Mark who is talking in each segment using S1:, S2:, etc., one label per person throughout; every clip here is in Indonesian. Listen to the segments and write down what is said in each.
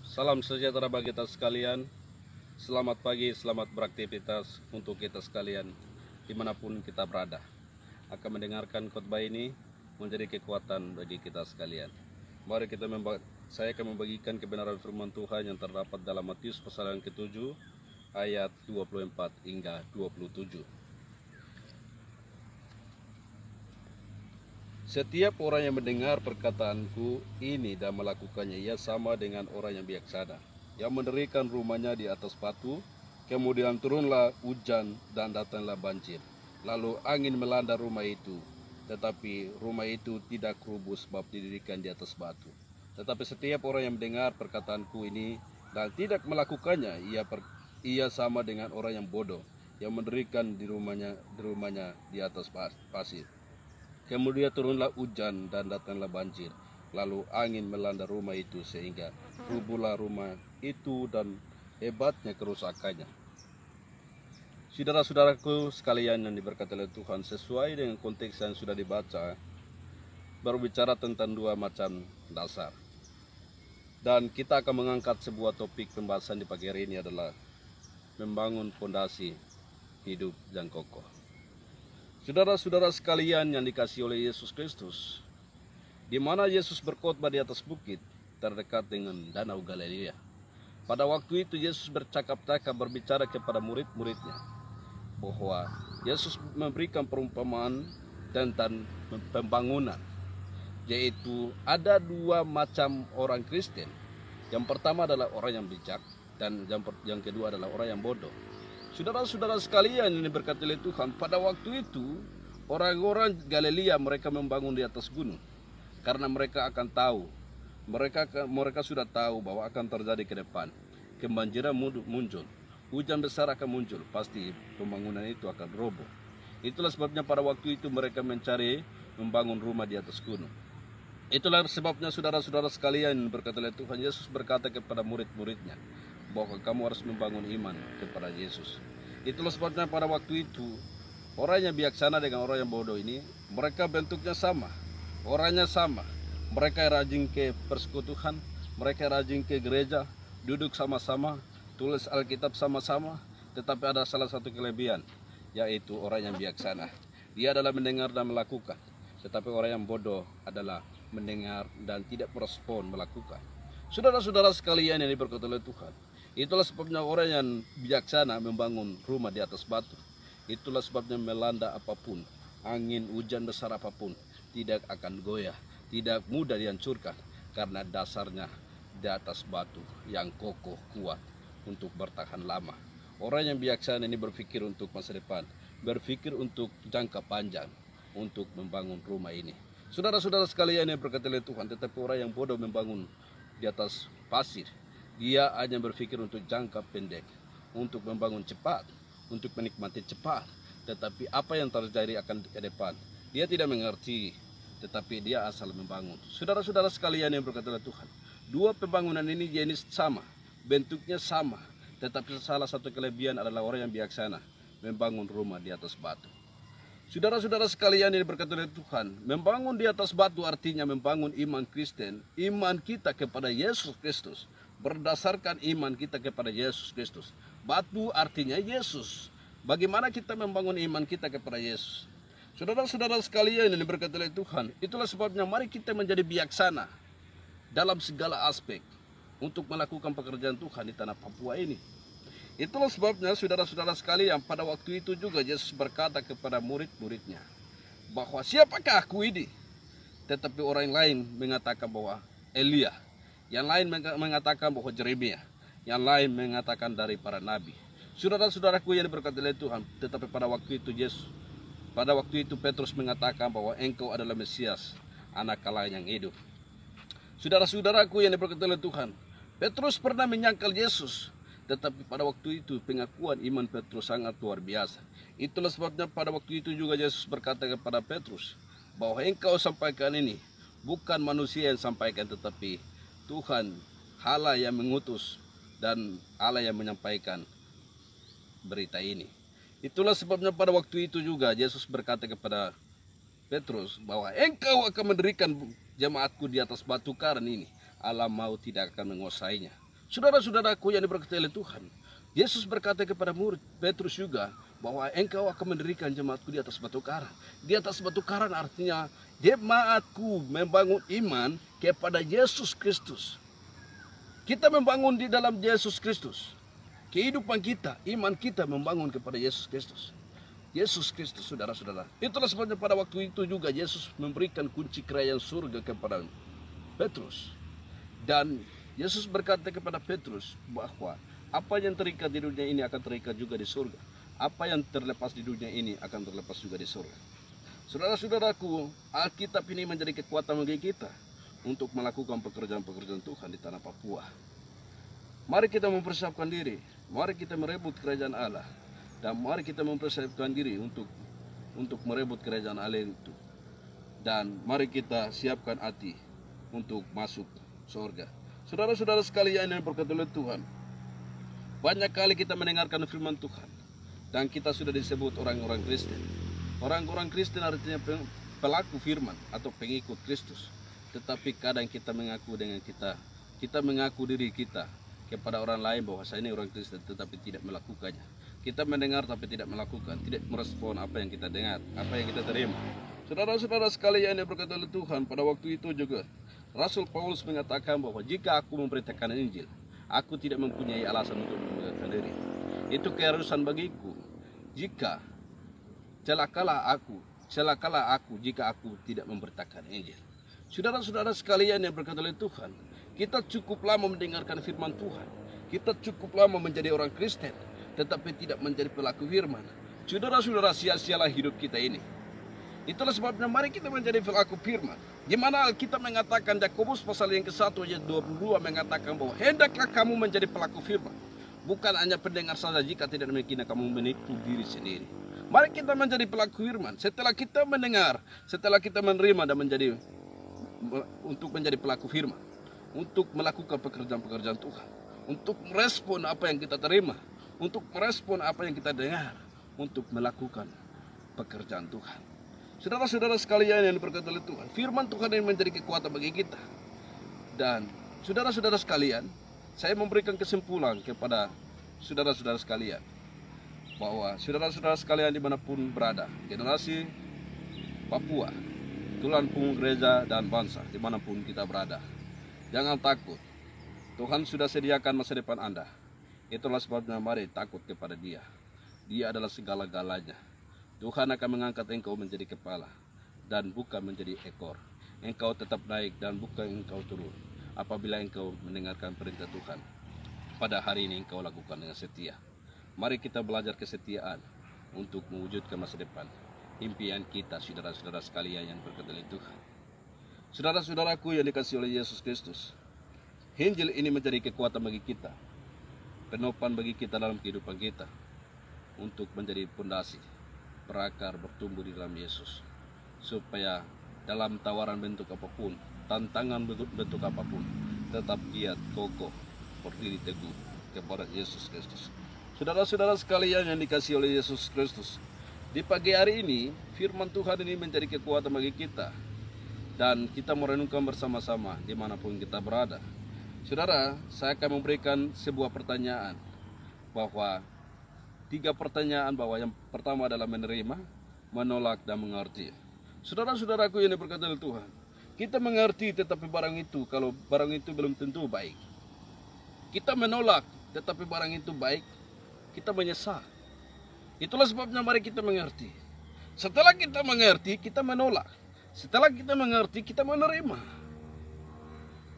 S1: Salam sejahtera bagi kita sekalian. Selamat pagi, selamat beraktivitas untuk kita sekalian dimanapun kita berada. Akan mendengarkan khotbah ini menjadi kekuatan bagi kita sekalian. Mari saya akan membagikan kebenaran firman Tuhan yang terdapat dalam Matius pasal yang ke-7 ayat 24 hingga 27. Setiap orang yang mendengar perkataanku ini dan melakukannya, ia sama dengan orang yang bijaksana, yang mendirikan rumahnya di atas batu. Kemudian turunlah hujan dan datanglah banjir. Lalu angin melanda rumah itu, tetapi rumah itu tidak rubuh sebab didirikan di atas batu. Tetapi setiap orang yang mendengar perkataanku ini dan tidak melakukannya, ia sama dengan orang yang bodoh, yang mendirikan rumahnya di atas pasir. Kemudian turunlah hujan dan datanglah banjir. Lalu angin melanda rumah itu sehingga rubuhlah rumah itu dan hebatnya kerusakannya. Saudara-saudaraku sekalian yang diberkati oleh Tuhan, sesuai dengan konteks yang sudah dibaca, berbicara tentang dua macam dasar. Dan kita akan mengangkat sebuah topik pembahasan di pagi hari ini adalah membangun fondasi hidup yang kokoh. Saudara-saudara sekalian yang dikasihi oleh Yesus Kristus, di mana Yesus berkhotbah di atas bukit terdekat dengan Danau Galilea. Pada waktu itu Yesus bercakap-cakap berbicara kepada murid-muridnya bahwa Yesus memberikan perumpamaan tentang pembangunan, yaitu ada dua macam orang Kristen. Yang pertama adalah orang yang bijak dan yang kedua adalah orang yang bodoh. Saudara-saudara sekalian yang diberkati oleh Tuhan, pada waktu itu orang-orang Galilea mereka membangun di atas gunung karena mereka akan tahu, mereka sudah tahu bahwa akan terjadi ke depan kebanjiran muncul, hujan besar akan muncul, pasti pembangunan itu akan roboh. Itulah sebabnya pada waktu itu mereka mencari membangun rumah di atas gunung. Itulah sebabnya saudara-saudara sekalian yang berkata oleh Tuhan, Yesus berkata kepada murid-muridnya bahwa kamu harus membangun iman kepada Yesus. Itulah sebabnya pada waktu itu orang yang bijaksana dengan orang yang bodoh ini, mereka bentuknya sama, orangnya sama, mereka rajin ke persekutuan, mereka rajin ke gereja, duduk sama-sama, tulis Alkitab sama-sama. Tetapi ada salah satu kelebihan, yaitu orang yang bijaksana, dia adalah mendengar dan melakukan. Tetapi orang yang bodoh adalah mendengar dan tidak merespon melakukan. Saudara-saudara sekalian yang diberkati oleh Tuhan, itulah sebabnya orang yang bijaksana membangun rumah di atas batu. Itulah sebabnya melanda apapun, angin, hujan besar apapun, tidak akan goyah, tidak mudah dihancurkan, karena dasarnya di atas batu yang kokoh kuat untuk bertahan lama. Orang yang bijaksana ini berpikir untuk masa depan, berpikir untuk jangka panjang, untuk membangun rumah ini. Saudara-saudara sekalian yang berkati oleh Tuhan, tetapi orang yang bodoh membangun di atas pasir. Dia hanya berpikir untuk jangka pendek, untuk membangun cepat, untuk menikmati cepat. Tetapi apa yang terjadi akan ke depan, dia tidak mengerti, tetapi dia asal membangun. Saudara-saudara sekalian yang berkata oleh Tuhan, dua pembangunan ini jenis sama, bentuknya sama, tetapi salah satu kelebihan adalah orang yang bijaksana membangun rumah di atas batu. Saudara-saudara sekalian yang berkata oleh Tuhan, membangun di atas batu artinya membangun iman Kristen, iman kita kepada Yesus Kristus, berdasarkan iman kita kepada Yesus Kristus. Batu artinya Yesus. Bagaimana kita membangun iman kita kepada Yesus? Saudara-saudara sekalian yang diberkati oleh Tuhan, itulah sebabnya mari kita menjadi bijaksana dalam segala aspek untuk melakukan pekerjaan Tuhan di tanah Papua ini. Itulah sebabnya saudara-saudara sekalian, pada waktu itu juga Yesus berkata kepada murid-muridnya bahwa siapakah aku ini? Tetapi orang lain mengatakan bahwa Elia, yang lain mengatakan bahwa Yeremia, yang lain mengatakan dari para nabi. Saudara-saudaraku yang diberkati oleh Tuhan, tetapi pada waktu itu Petrus mengatakan bahwa engkau adalah Mesias, anak Allah yang hidup. Saudara-saudaraku yang diberkati oleh Tuhan, Petrus pernah menyangkal Yesus, tetapi pada waktu itu pengakuan iman Petrus sangat luar biasa. Itulah sebabnya pada waktu itu juga Yesus berkata kepada Petrus bahwa engkau sampaikan ini bukan manusia yang sampaikan, tetapi Tuhan, Allah yang mengutus dan Allah yang menyampaikan berita ini. Itulah sebabnya pada waktu itu juga Yesus berkata kepada Petrus bahwa engkau akan mendirikan jemaatku di atas batu karang ini. alam maut tidak akan menguasainya. Saudara-saudaraku yang diberkati oleh Tuhan, Yesus berkata kepada murid Petrus juga bahwa engkau akan mendirikan jemaatku di atas batu karang. Di atas batu karang artinya jemaatku membangun iman kepada Yesus Kristus. Kita membangun di dalam Yesus Kristus. Kehidupan kita, iman kita membangun kepada Yesus Kristus. Yesus Kristus, saudara-saudara. Itulah sebabnya pada waktu itu juga Yesus memberikan kunci kerajaan surga kepada Petrus. Dan Yesus berkata kepada Petrus bahwa apa yang terikat di dunia ini akan terikat juga di surga. Apa yang terlepas di dunia ini akan terlepas juga di surga. Saudara-saudaraku, Alkitab ini menjadi kekuatan bagi kita untuk melakukan pekerjaan-pekerjaan Tuhan di tanah Papua. Mari kita mempersiapkan diri. Mari kita merebut kerajaan Allah. Dan mari kita mempersiapkan diri untuk merebut kerajaan Allah itu. Dan mari kita siapkan hati untuk masuk surga. Saudara-saudara sekalian yang berkati oleh Tuhan, banyak kali kita mendengarkan firman Tuhan. Dan kita sudah disebut orang-orang Kristen. Orang-orang Kristen artinya pelaku firman atau pengikut Kristus. Tetapi kadang kita mengaku dengan kita mengaku diri kita kepada orang lain bahwa saya ini orang Kristen, tetapi tidak melakukannya. Kita mendengar tapi tidak melakukan, tidak merespon apa yang kita dengar, apa yang kita terima. Saudara-saudara sekalian yang berkata oleh Tuhan, pada waktu itu juga Rasul Paulus mengatakan bahwa jika aku memberitakan Injil, aku tidak mempunyai alasan untuk membanggakan diri. Itu keharusan bagiku. Jika celakalah aku jika aku tidak memberitakan Injil. Saudara-saudara sekalian yang berkata oleh Tuhan, kita cukup lama mendengarkan firman Tuhan. Kita cukup lama menjadi orang Kristen, tetapi tidak menjadi pelaku firman. Saudara-saudara, sia-sialah hidup kita ini. Itulah sebabnya mari kita menjadi pelaku firman. Di mana Alkitab mengatakan, Yakobus pasal yang ke-1 ayat 22 mengatakan bahwa hendaklah kamu menjadi pelaku firman, bukan hanya pendengar saja, jika tidak demikian kamu menipu diri sendiri. Mari kita menjadi pelaku firman. Setelah kita mendengar, setelah kita menerima dan untuk menjadi pelaku firman, untuk melakukan pekerjaan-pekerjaan Tuhan, untuk merespon apa yang kita terima, untuk merespon apa yang kita dengar, untuk melakukan pekerjaan Tuhan. Saudara-saudara sekalian yang diberkati oleh Tuhan, firman Tuhan yang menjadi kekuatan bagi kita. Dan saudara-saudara sekalian, saya memberikan kesimpulan kepada saudara-saudara sekalian bahwa saudara-saudara sekalian dimanapun berada, generasi Papua, tulang punggung gereja dan bangsa, dimanapun kita berada, jangan takut. Tuhan sudah sediakan masa depan Anda. Itulah sebabnya mari takut kepada Dia. Dia adalah segala-galanya. Tuhan akan mengangkat engkau menjadi kepala dan bukan menjadi ekor. Engkau tetap naik dan bukan engkau turun. Apabila engkau mendengarkan perintah Tuhan, pada hari ini engkau lakukan dengan setia. Mari kita belajar kesetiaan untuk mewujudkan masa depan impian kita, saudara-saudara sekalian yang berkati oleh Tuhan. Saudara-saudaraku yang dikasihi oleh Yesus Kristus, Injil ini menjadi kekuatan bagi kita, penopang bagi kita dalam kehidupan kita, untuk menjadi pondasi, berakar, bertumbuh di dalam Yesus, supaya dalam tawaran bentuk apapun, tantangan bentuk apapun, tetap giat, kokoh, berdiri teguh kepada Yesus Kristus. Saudara-saudara sekalian yang dikasihi oleh Yesus Kristus, di pagi hari ini firman Tuhan ini menjadi kekuatan bagi kita, dan kita merenungkan bersama-sama dimanapun kita berada. Saudara, saya akan memberikan sebuah pertanyaan, bahwa 3 pertanyaan, bahwa yang pertama adalah menerima, menolak, dan mengerti. Saudara-saudaraku yang diberkati oleh Tuhan, kita mengerti tetapi barang itu, kalau barang itu belum tentu baik. Kita menolak tetapi barang itu baik, kita menyesal. Itulah sebabnya mari kita mengerti. Setelah kita mengerti, kita menolak. Setelah kita mengerti, kita menerima.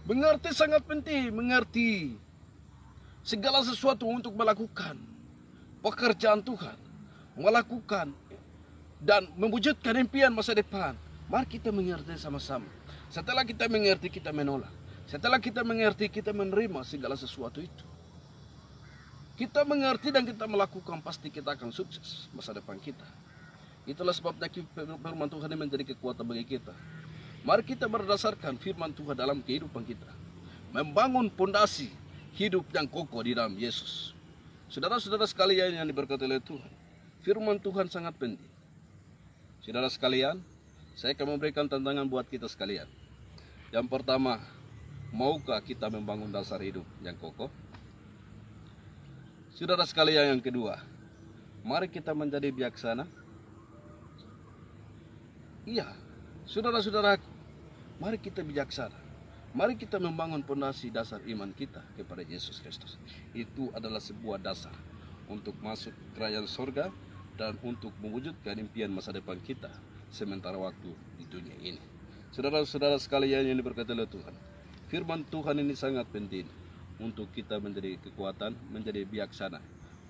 S1: Mengerti sangat penting, mengerti segala sesuatu untuk melakukan pekerjaan Tuhan, melakukan dan mewujudkan impian masa depan. Mari kita mengerti sama-sama. Setelah kita mengerti, kita menolak. Setelah kita mengerti, kita menerima segala sesuatu itu. Kita mengerti dan kita melakukan, pasti kita akan sukses masa depan kita. Itulah sebabnya firman Tuhan ini menjadi kekuatan bagi kita. Mari kita berdasarkan firman Tuhan dalam kehidupan kita, membangun pondasi hidup yang kokoh di dalam Yesus. Saudara-saudara sekalian yang diberkati oleh Tuhan, firman Tuhan sangat penting. Saudara sekalian, saya akan memberikan tantangan buat kita sekalian. Yang pertama, Maukah kita membangun dasar hidup yang kokoh? Saudara sekalian, yang kedua, mari kita menjadi bijaksana. Iya, saudara-saudara, mari kita bijaksana. Mari kita membangun pondasi dasar iman kita kepada Yesus Kristus. Itu adalah sebuah dasar untuk masuk kerajaan sorga dan untuk mewujudkan impian masa depan kita sementara waktu di dunia ini. Saudara-saudara sekalian yang diberkati oleh Tuhan, firman Tuhan ini sangat penting untuk kita menjadi kekuatan, menjadi bijaksana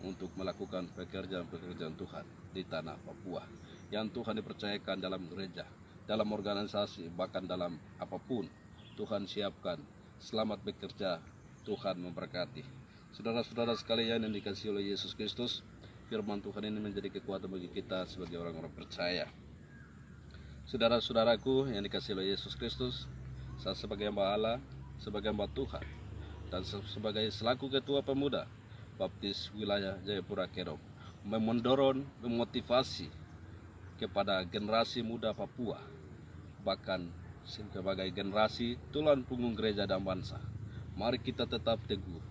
S1: untuk melakukan pekerjaan-pekerjaan Tuhan di tanah Papua yang Tuhan dipercayakan dalam gereja, dalam organisasi, bahkan dalam apapun. Tuhan siapkan. Selamat bekerja, Tuhan memberkati. Saudara-saudara sekalian yang dikasihi oleh Yesus Kristus, firman Tuhan ini menjadi kekuatan bagi kita sebagai orang-orang percaya. Saudara-saudaraku yang dikasihi oleh Yesus Kristus, saya sebagai hamba Allah, sebagai hamba Tuhan, dan sebagai selaku ketua pemuda Baptis wilayah Jayapura Kerom, mendorong, memotivasi kepada generasi muda Papua, bahkan sebagai generasi tulang punggung gereja dan bangsa. Mari kita tetap teguh,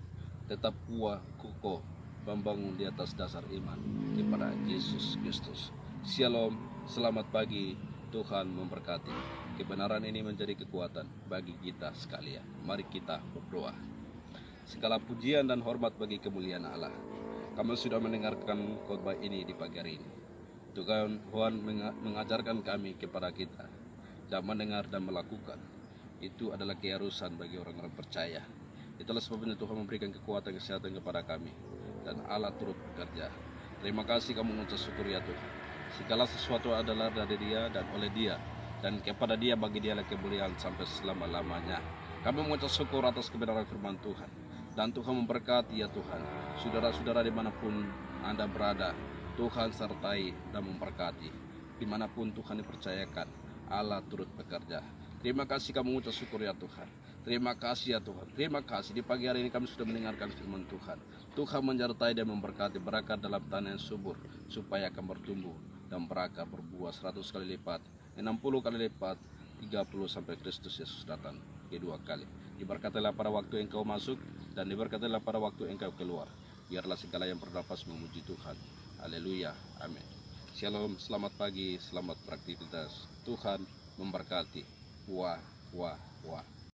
S1: tetap kuat, kokoh, membangun di atas dasar iman kepada Yesus Kristus. Shalom, selamat pagi, Tuhan memberkati. Kebenaran ini menjadi kekuatan bagi kita sekalian. Mari kita berdoa. Segala pujian dan hormat bagi kemuliaan Allah. Kami sudah mendengarkan khotbah ini di pagi hari ini. Tuhan mengajarkan kami kepada kita dan mendengar dan melakukan. Itu adalah keharusan bagi orang-orang percaya. Itulah sebabnya Tuhan memberikan kekuatan kesehatan kepada kami, dan Allah turut bekerja. Terima kasih, kami mengucap syukur ya Tuhan. Segala sesuatu adalah dari Dia dan oleh Dia, dan kepada Dia bagi Dialah kemuliaan sampai selama-lamanya. Kami mengucap syukur atas kebenaran firman Tuhan, dan Tuhan memberkati ya Tuhan. Saudara-saudara dimanapun Anda berada, Tuhan sertai dan memberkati. Dimanapun Tuhan dipercayakan, Allah turut bekerja. Terima kasih, kami mengucap syukur ya Tuhan. Terima kasih ya Tuhan. Terima kasih, di pagi hari ini kami sudah mendengarkan firman Tuhan. Tuhan menyertai dan memberkati, berkat dalam tanah yang subur, supaya akan bertumbuh dan berakar, berbuah 100 kali lipat, 60 kali lipat, 30 sampai Kristus Yesus datang kedua kali. Diberkatilah pada waktu engkau masuk, dan diberkatilah pada waktu engkau keluar. Biarlah segala yang bernapas memuji Tuhan. Haleluya, amin. Shalom, selamat pagi, selamat beraktivitas. Tuhan memberkati. Wah, wah, wah.